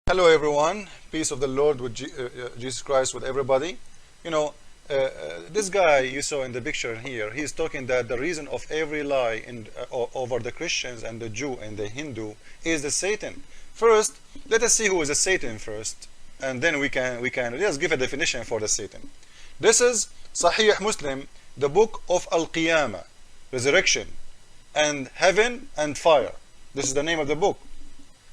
Hello everyone, peace of the Lord with Jesus Christ with everybody. You know, this guy you saw in the picture here, he's talking that the reason of every lie over the Christians and the Jew and the Hindu is the Satan. First, let us see who is a Satan first, and then we can just give a definition for the Satan. This is Sahih Muslim, the book of Al-Qiyamah, resurrection, and heaven and fire. This is the name of the book.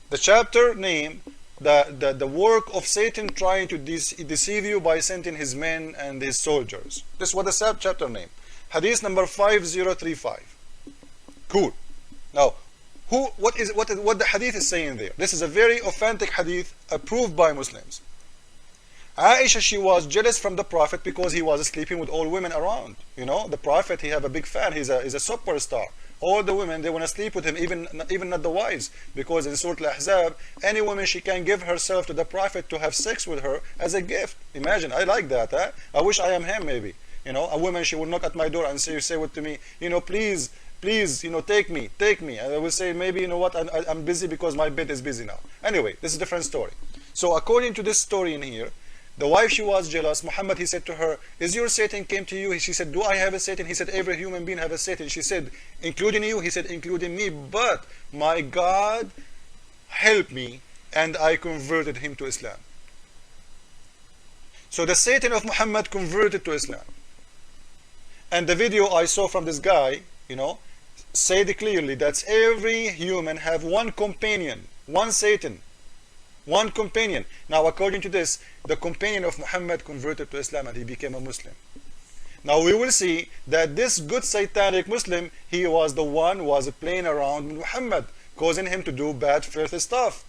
The chapter name, the work of Satan trying to deceive you by sending his men and his soldiers. This is what the chapter name. Hadith number 5035. Cool. Now, what the hadith is saying there? This is a very authentic hadith approved by Muslims. Aisha, she was jealous from the Prophet because he was sleeping with all women around. You know, the Prophet, he have a big fan. He's a superstar. All the women, they want to sleep with him, even not the wives, because in Surah Al-Ahzab, any woman, she can give herself to the Prophet to have sex with her as a gift. Imagine, I like that. Huh? I wish I am him, maybe. You know, a woman, she will knock at my door and say what to me, you know, please, you know, take me. And I will say, maybe, you know what, I'm busy because my bed is busy now. Anyway, this is a different story. So according to this story in here, the wife, she was jealous. Muhammad, he said to her, is your Satan came to you? She said, do I have a Satan? He said, every human being have a Satan. She said, including you? He said, including me. But my God helped me and I converted him to Islam. So the Satan of Muhammad converted to Islam. And the video I saw from this guy, you know, said clearly that every human have one companion, one Satan. One companion. Now, according to this, the companion of Muhammad converted to Islam and he became a Muslim. Now, we will see that this good satanic Muslim, he was the one who was playing around with Muhammad, causing him to do bad, filthy stuff.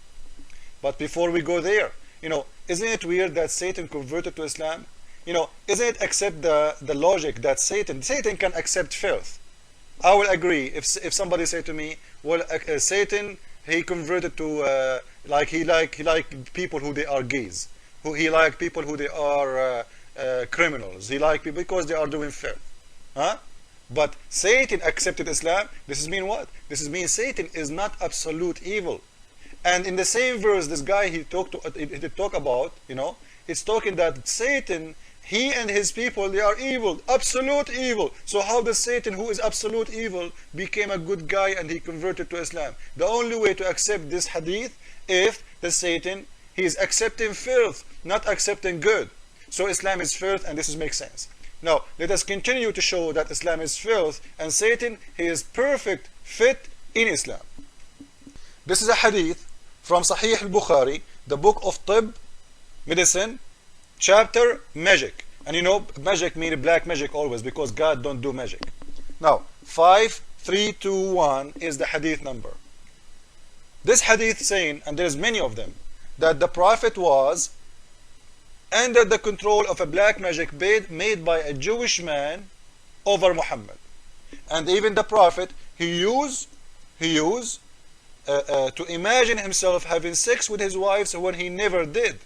But before we go there, you know, isn't it weird that Satan converted to Islam? You know, isn't it accept the logic that Satan can accept filth? I will agree if somebody say to me, well, Satan, he converted to he like people who they are gays, he like people who they are criminals, he like people because they are doing filth, huh? But Satan accepted Islam. This is mean what? This is mean Satan is not absolute evil. And in the same verse, this guy he talk about, you know, it's talking that Satan, he and his people, they are evil, absolute evil. So how does Satan, who is absolute evil, became a good guy and he converted to Islam? The only way to accept this hadith, if the Satan, he is accepting filth, not accepting good. So Islam is filth, and this makes sense. Now, let us continue to show that Islam is filth, and Satan, he is perfect fit in Islam. This is a hadith from Sahih al-Bukhari, the book of Tib, medicine, chapter magic. And you know, magic means black magic always, because God don't do magic. Now, 5321 is the hadith number. This hadith saying, and there's many of them, that the Prophet was under the control of a black magic made by a Jewish man over Muhammad. And even the Prophet, he used to imagine himself having sex with his wives when he never did.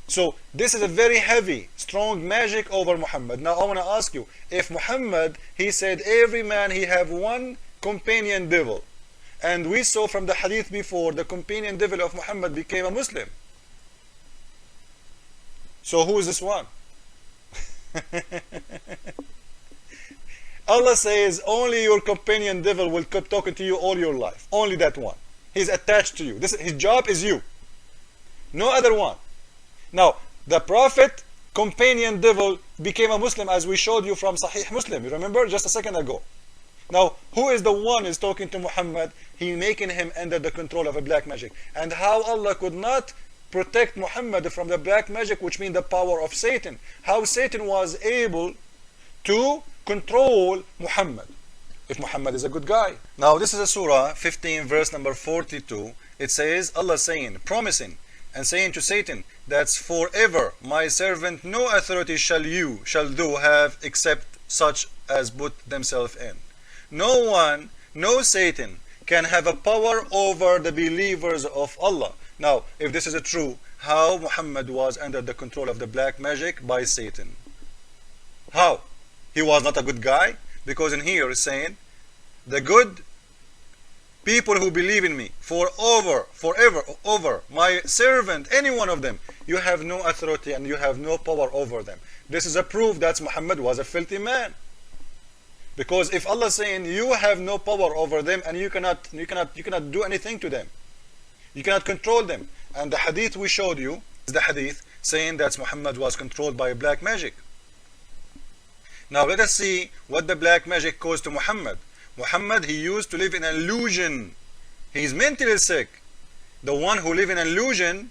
So this is a very heavy, strong magic over Muhammad. Now I want to ask you, if Muhammad, he said every man he have one companion devil, and we saw from the hadith before, the companion devil of Muhammad became a Muslim. So who is this one? Allah says only your companion devil will keep talking to you all your life. Only that one. He's attached to you. His job is you. No other one. Now, the Prophet, companion devil, became a Muslim, as we showed you from Sahih Muslim. You remember just a second ago. Now, who is the one is talking to Muhammad? He making him under the control of a black magic. And how Allah could not protect Muhammad from the black magic, which means the power of Satan. How Satan was able to control Muhammad, if Muhammad is a good guy. Now, this is a surah 15, verse number 42. It says, Allah saying, promising, and saying to Satan, that's forever my servant no authority shall do have except such as put themselves in. No one, no Satan can have a power over the believers of Allah. Now, if this is true, how Muhammad was under the control of the black magic by Satan? How? He was not a good guy? Because in here it's saying, the good people who believe in me forever, over my servant, any one of them, you have no authority and you have no power over them. This is a proof that Muhammad was a filthy man. Because if Allah is saying you have no power over them and you cannot do anything to them, you cannot control them, and the hadith we showed you is the hadith saying that Muhammad was controlled by black magic. Now let us see what the black magic caused to Muhammad. Muhammad, he used to live in an illusion. He is mentally sick. The one who live in an illusion,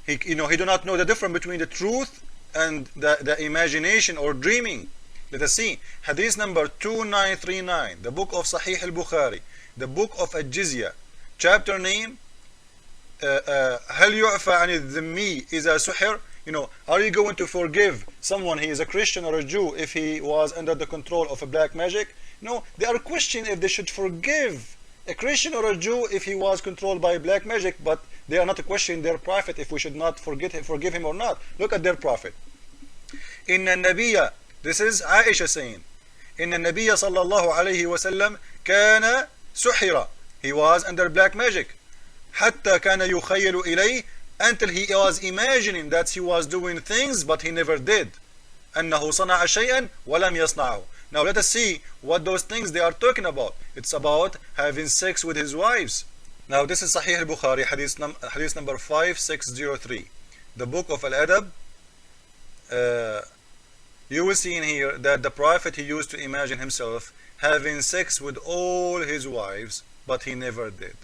he do not know the difference between the truth and the imagination or dreaming. Let us see. Hadith number 2939, the book of Sahih al-Bukhari, the book of Al-Jizya, chapter name, هل يعفى عن الذمي إذا سحر? Are you going to forgive someone, he is a Christian or a Jew, if he was under the control of a black magic? No, they are questioning if they should forgive a Christian or a Jew if he was controlled by black magic, but they are not questioning their prophet if we should not forgive him or not. Look at their prophet. Inna Nabiya, this is Aisha saying, Inna Nabiya sallallahu alayhi wa sallam kana suhira. He was under black magic. Hatta kana yukhayalu ilayh, until he was imagining that he was doing things but he never did. أنه صنع شيئا ولم يصنعه. Now let us see what those things they are talking about. It's about having sex with his wives. Now this is Sahih al-Bukhari, hadith number 5603. The book of Al-Adab. You will see in here that the Prophet, he used to imagine himself having sex with all his wives, but he never did.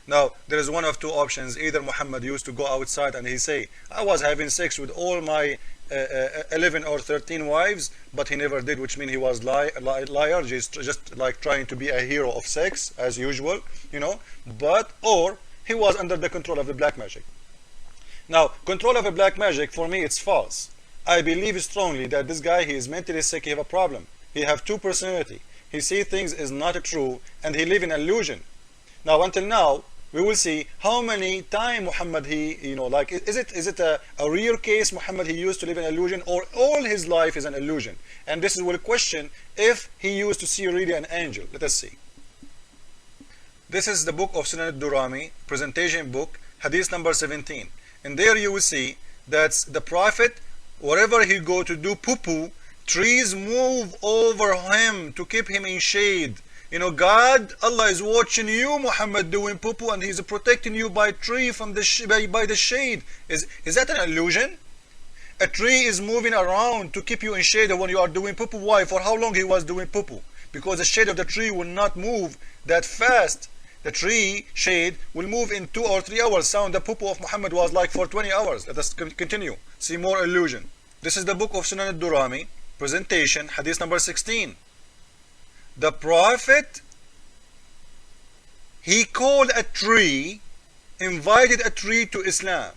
Now there is one of two options. Either Muhammad used to go outside and he say, I was having sex with all my 11 or 13 wives, but he never did, which means he was liar, just like trying to be a hero of sex as usual, or he was under the control of the black magic. Now control of a black magic, for me it's false. I believe strongly that this guy, he is mentally sick, he have a problem. He have two personality. He see things is not true and he live in illusion. Now until now we will see how many times Muhammad, he, is it a real case Muhammad, he used to live in illusion, or all his life is an illusion? And this will question if he used to see really an angel. Let us see. This is the book of Sunan al-Durami, presentation book, hadith number 17. And there you will see that the Prophet, wherever he go to do poo-poo, trees move over him to keep him in shade. God, Allah is watching you, Muhammad, doing poo-poo, and He's protecting you by tree from by the shade. Is that an illusion? A tree is moving around to keep you in shade when you are doing poo-poo. Why? For how long he was doing poo-poo? Because the shade of the tree will not move that fast. The tree shade will move in 2 or 3 hours. Sound the poo-poo of Muhammad was like for 20 hours. Let us continue. See more illusion. This is the book of Sunan al-Durami, presentation, hadith number 16. The Prophet, he called a tree, invited a tree to Islam,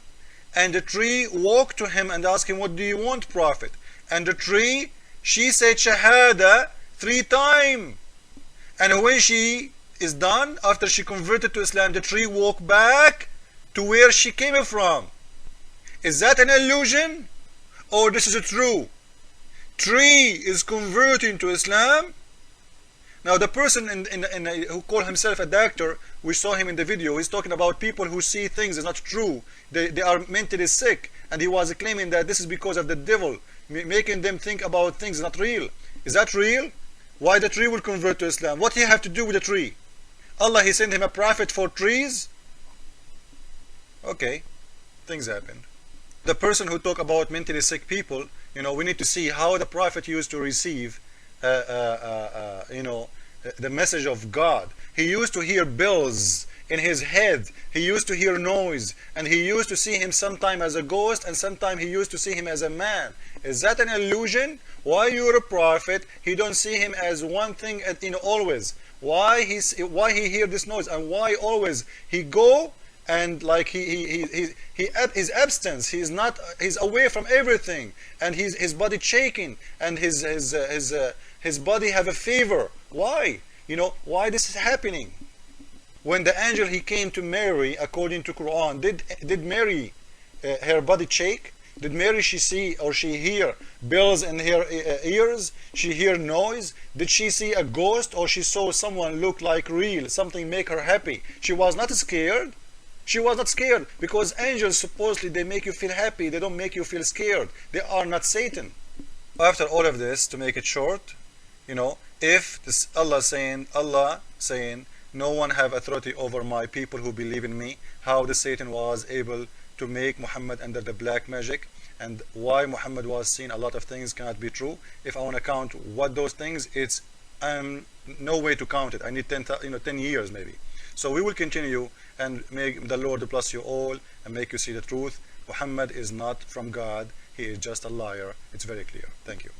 and the tree walked to him and asked him, what do you want, Prophet? And the tree, she said Shahada 3 times, and when she is done, after she converted to Islam, the tree walked back to where she came from. Is that an illusion, or this is true? Tree is converting to Islam. Now the person who called himself a doctor, we saw him in the video, he's talking about people who see things is not true. They are mentally sick, and he was claiming that this is because of the devil, making them think about things not real. Is that real? Why the tree will convert to Islam? What he have to do with the tree? Allah, he sent him a prophet for trees? Okay, things happen. The person who talk about mentally sick people, we need to see how the prophet used to receive the message of God. He used to hear bells in his head. He used to hear noise, and he used to see him sometime as a ghost, and sometime he used to see him as a man. Is that an illusion? Why you're a prophet, he don't see him as one thing always? Why he hear this noise, and why always he go and like his absence, he's away from everything, and his body shaking, and his body have a fever. Why? Why this is happening? When the angel he came to Mary, according to Quran, did Mary her body shake? Did Mary, she see or she hear bells in her ears? She hear noise? Did she see a ghost, or she saw someone look like real, something make her happy? She was not scared. She was not scared, because angels supposedly they make you feel happy, they don't make you feel scared. They are not Satan. After all of this, to make it short, if this Allah saying no one have authority over my people who believe in me, how the Satan was able to make Muhammad under the black magic, and why Muhammad was seen, a lot of things cannot be true. If I want to count what those things, it's no way to count it. I need 10 years maybe. So we will continue, and make the Lord bless you all and make you see the truth. Muhammad is not from God. He is just a liar. It's very clear. Thank you.